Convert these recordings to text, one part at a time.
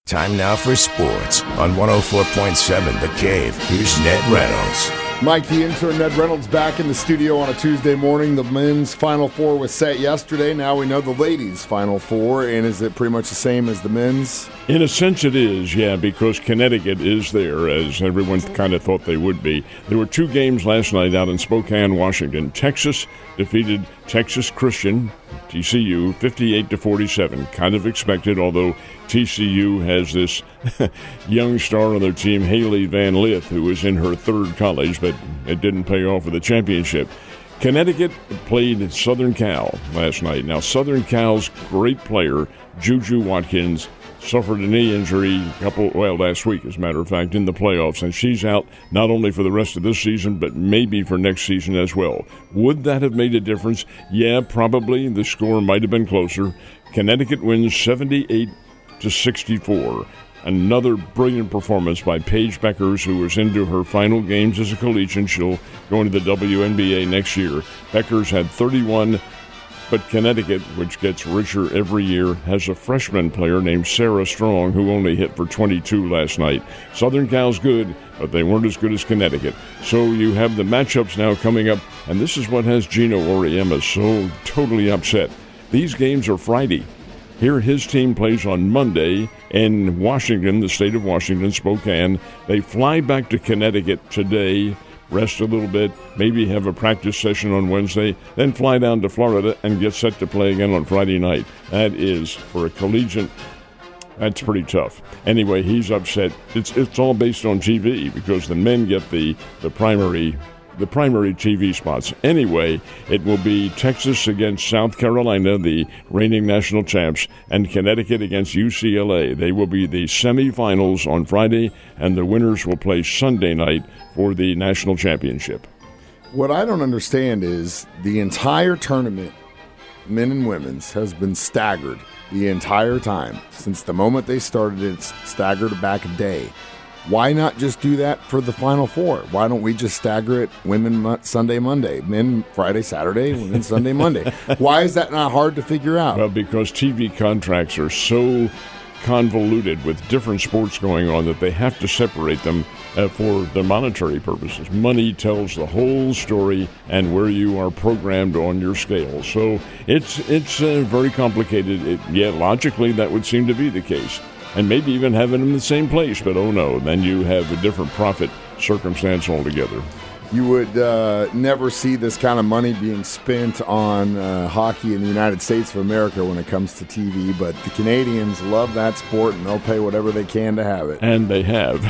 Time now for sports on 104.7 The Cave. Here's Ned Reynolds. Mike, the intern, Ned Reynolds, back in the studio on a Tuesday morning. The men's Final Four was set yesterday. Now we know the ladies' Final Four. And is it pretty much the same as the men's? In a sense it is, yeah, because Connecticut is there, as everyone kind of thought they would be. There were two games last night out in Spokane, Washington. Texas defeated Texas Christian, TCU, 58-47. Kind of expected, although TCU has this young star on their team, Haley Van Lith, who is in her third college, but it didn't pay off with the championship. Connecticut played Southern Cal last night. Now, Southern Cal's great player, Juju Watkins, suffered a knee injury last week, as a matter of fact, in the playoffs, and she's out not only for the rest of this season, but maybe for next season as well. Would that have made a difference? Yeah, probably. The score might have been closer. Connecticut wins 78-64. Another brilliant performance by Paige Beckers, who is into her final games as a collegian. She'll go into the WNBA next year. Beckers had 31. But Connecticut, which gets richer every year, has a freshman player named Sarah Strong who only hit for 22 last night. Southern Cal's good, but they weren't as good as Connecticut. So you have the matchups now coming up, and this is what has Gino Auriemma so totally upset. These games are Friday. Here his team plays on Monday in Washington, the state of Washington, Spokane. They fly back to Connecticut today, rest a little bit, maybe have a practice session on Wednesday, then fly down to Florida and get set to play again on Friday night. That is, for a collegiate, that's pretty tough. Anyway, he's upset. It's all based on TV because the men get the primary TV spots. Anyway, it will be Texas against South Carolina, the reigning national champs, and Connecticut against UCLA. They will be the semifinals on Friday, and the winners will play Sunday night for the national championship. What I don't understand is the entire tournament, men and women's, has been staggered the entire time. Since the moment they started, it's staggered back a day. Why not just do that for the Final Four? Why don't we just stagger it women Sunday, Monday, men Friday, Saturday, women Sunday, Monday? Why is that not hard to figure out? Well, because TV contracts are so convoluted with different sports going on that they have to separate them for the monetary purposes. Money tells the whole story and where you are programmed on your scale. So it's very complicated. Logically, that would seem to be the case. And maybe even have it in the same place, but oh no, then you have a different profit circumstance altogether. You would never see this kind of money being spent on hockey in the United States of America when it comes to TV, but the Canadians love that sport, and they'll pay whatever they can to have it. And they have.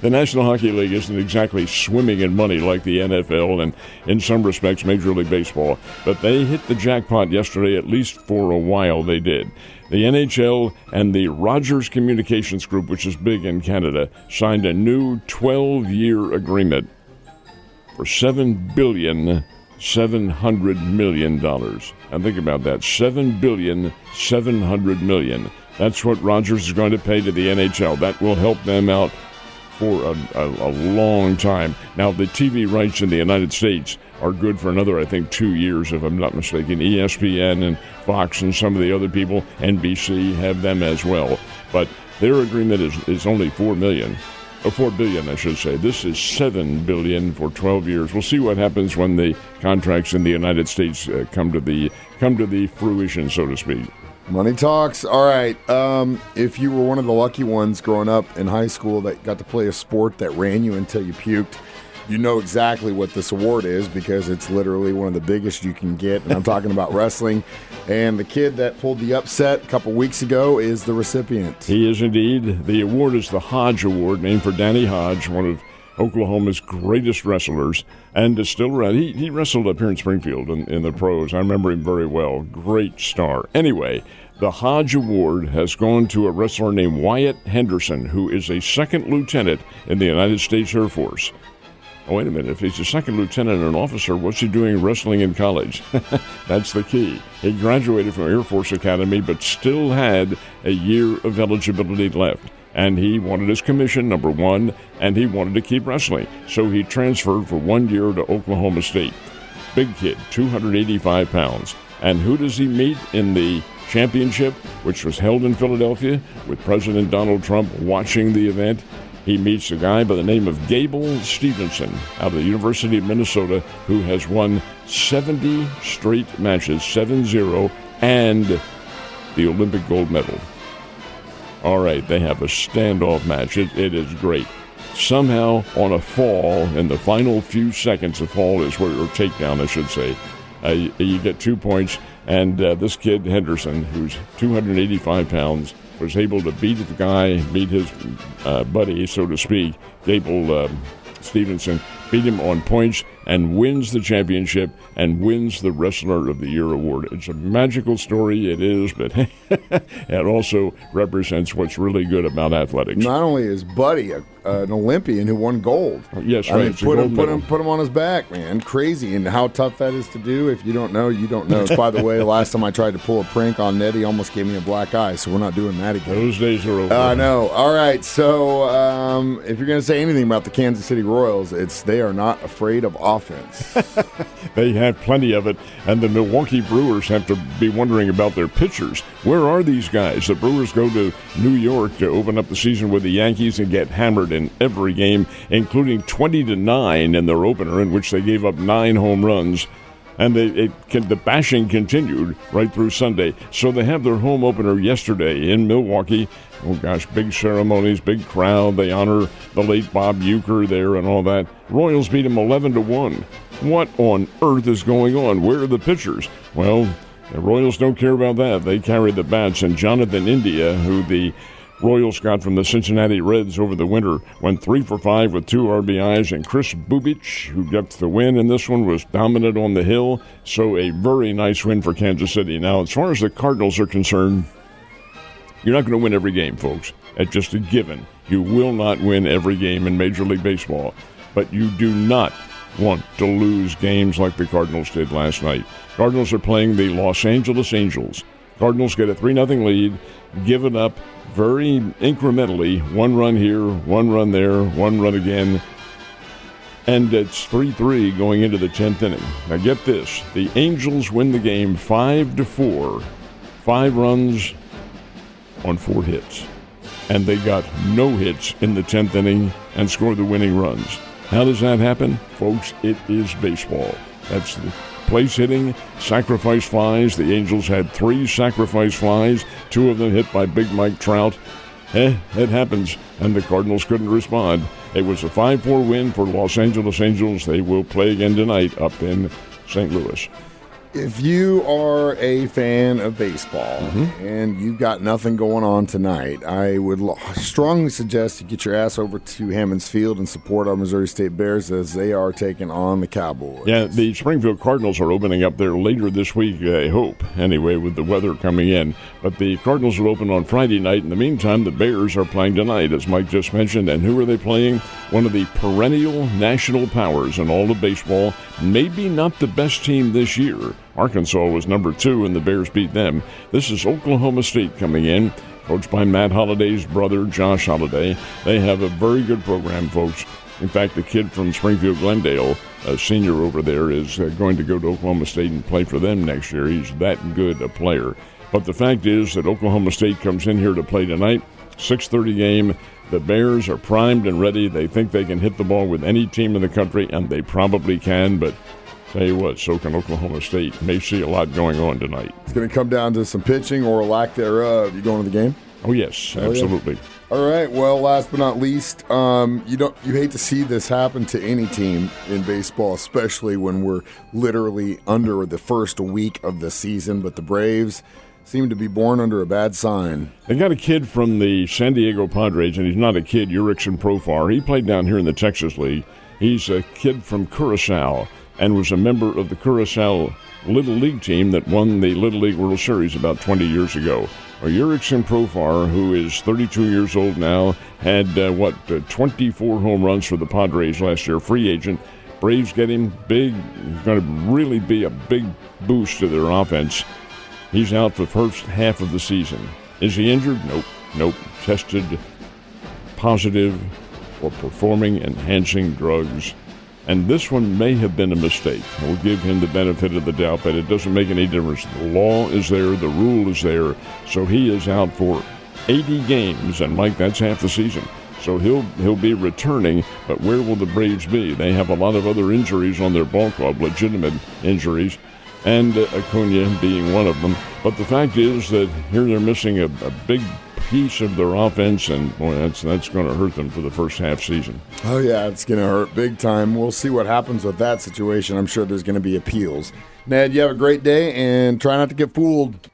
The National Hockey League isn't exactly swimming in money like the NFL and, in some respects, Major League Baseball, but they hit the jackpot yesterday, at least for a while they did. The NHL and the Rogers Communications Group, which is big in Canada, signed a new 12-year agreement for $7.7 billion. And think about that, $7.7 billion. That's what Rogers is going to pay to the NHL. That will help them out for a long time. Now, the TV rights in the United States are good for another, I think, 2 years, if I'm not mistaken. ESPN and Fox and some of the other people, NBC, have them as well. But their agreement is only $4 billion, I should say. This is $7 billion for 12 years. We'll see what happens when the contracts in the United States come to the fruition, so to speak. Money talks. All right. If you were one of the lucky ones growing up in high school that got to play a sport that ran you until you puked, you know exactly what this award is because it's literally one of the biggest you can get, and I'm talking about wrestling. And the kid that pulled the upset a couple weeks ago is the recipient. He is indeed. The award is the Hodge Award, named for Danny Hodge, one of Oklahoma's greatest wrestlers, and is still around. He wrestled up here in Springfield in the pros. I remember him very well. Great star. Anyway, the Hodge Award has gone to a wrestler named Wyatt Henderson, who is a second lieutenant in the United States Air Force. Oh, wait a minute. If he's a second lieutenant and an officer, what's he doing wrestling in college? That's the key. He graduated from Air Force Academy, but still had a year of eligibility left. And he wanted his commission, number one, and he wanted to keep wrestling. So he transferred for 1 year to Oklahoma State. Big kid, 285 pounds. And who does he meet in the Championship, which was held in Philadelphia, with President Donald Trump watching the event. He meets a guy by the name of Gable Stevenson out of the University of Minnesota, who has won 70 straight matches, 7-0, and the Olympic gold medal. All right, they have a standoff match. It is great. Somehow, on a fall, in the final few seconds of fall or takedown, I should say, you get 2 points, and this kid, Henderson, who's 285 pounds, was able to beat his buddy, so to speak, Gable Stevenson, beat him on points and wins the championship and wins the Wrestler of the Year award. It's a magical story, it is, but it also represents what's really good about athletics. Not only is Buddy an Olympian who won gold. Yes, right. I mean, put him on his back, man. Crazy. And how tough that is to do. If you don't know, you don't know. By the way, last time I tried to pull a prank on Ned, he almost gave me a black eye, so we're not doing that again. Those days are over. I know. All right, so if you're going to say anything about the Kansas City Royals, it's they are not afraid of offense. They have plenty of it, and the Milwaukee Brewers have to be wondering about their pitchers. Where are these guys? The Brewers go to New York to open up the season with the Yankees and get hammered in every game, including 20-9 in their opener, in which they gave up 9 home runs. And the bashing continued right through Sunday. So they have their home opener yesterday in Milwaukee. Oh, gosh, big ceremonies, big crowd. They honor the late Bob Uecker there and all that. Royals beat them 11-1. What on earth is going on? Where are the pitchers? Well, the Royals don't care about that. They carry the bats. And Jonathan India, who the Royals got from the Cincinnati Reds over the winter, went 3 for 5 with 2 RBIs, and Chris Bubich, who got the win in this one, was dominant on the hill. So a very nice win for Kansas City. Now, as far as the Cardinals are concerned, you're not going to win every game, folks. It's just a given. You will not win every game in Major League Baseball, but you do not want to lose games like the Cardinals did last night. Cardinals are playing the Los Angeles Angels. Cardinals get a 3-0 lead, give it up very incrementally, 1 run here, 1 run there, 1 run again, and it's 3-3 going into the 10th inning. Now get this, the Angels win the game 5-4, 5 runs on 4 hits, and they got no hits in the 10th inning and scored the winning runs. How does that happen? Folks, it is baseball. That's the place hitting, sacrifice flies. The Angels had 3 sacrifice flies, 2 of them hit by Big Mike Trout. It happens, and the Cardinals couldn't respond. It was a 5-4 win for Los Angeles Angels. They will play again tonight up in St. Louis. If you are a fan of baseball and you've got nothing going on tonight, I would strongly suggest you get your ass over to Hammons Field and support our Missouri State Bears as they are taking on the Cowboys. Yeah, the Springfield Cardinals are opening up there later this week, I hope, anyway, with the weather coming in. But the Cardinals will open on Friday night. In the meantime, the Bears are playing tonight, as Mike just mentioned. And who are they playing? One of the perennial national powers in all of baseball. Maybe not the best team this year. Arkansas was number 2, and the Bears beat them. This is Oklahoma State coming in, coached by Matt Holliday's brother, Josh Holliday. They have a very good program, folks. In fact, the kid from Springfield Glendale, a senior over there, is going to go to Oklahoma State and play for them next year. He's that good a player. But the fact is that Oklahoma State comes in here to play tonight, 6:30 game. The Bears are primed and ready. They think they can hit the ball with any team in the country, and they probably can, but tell you what, so can Oklahoma State. May see a lot going on tonight. It's going to come down to some pitching or a lack thereof. You going to the game? Oh, yes, absolutely. Yeah. All right, well, last but not least, you hate to see this happen to any team in baseball, especially when we're literally under the first week of the season, but the Braves seem to be born under a bad sign. They got a kid from the San Diego Padres, and he's not a kid, Jurickson Profar. He played down here in the Texas League. He's a kid from Curacao and was a member of the Curacao Little League team that won the Little League World Series about 20 years ago. Jurickson Profar, who is 32 years old now, had, 24 home runs for the Padres last year, free agent. Braves get him big. He's going to really be a big boost to their offense. He's out for the first half of the season. Is he injured? Nope. Tested positive for performing enhancing drugs. And this one may have been a mistake. We'll give him the benefit of the doubt, but it doesn't make any difference. The law is there, the rule is there, so he is out for 80 games, and Mike, that's half the season. So he'll be returning, but where will the Braves be? They have a lot of other injuries on their ball club, legitimate injuries, and Acuna being one of them. But the fact is that here they're missing a big piece of their offense, and boy, that's going to hurt them for the first half season. Oh, yeah, it's going to hurt big time. We'll see what happens with that situation. I'm sure there's going to be appeals. Ned, you have a great day, and try not to get fooled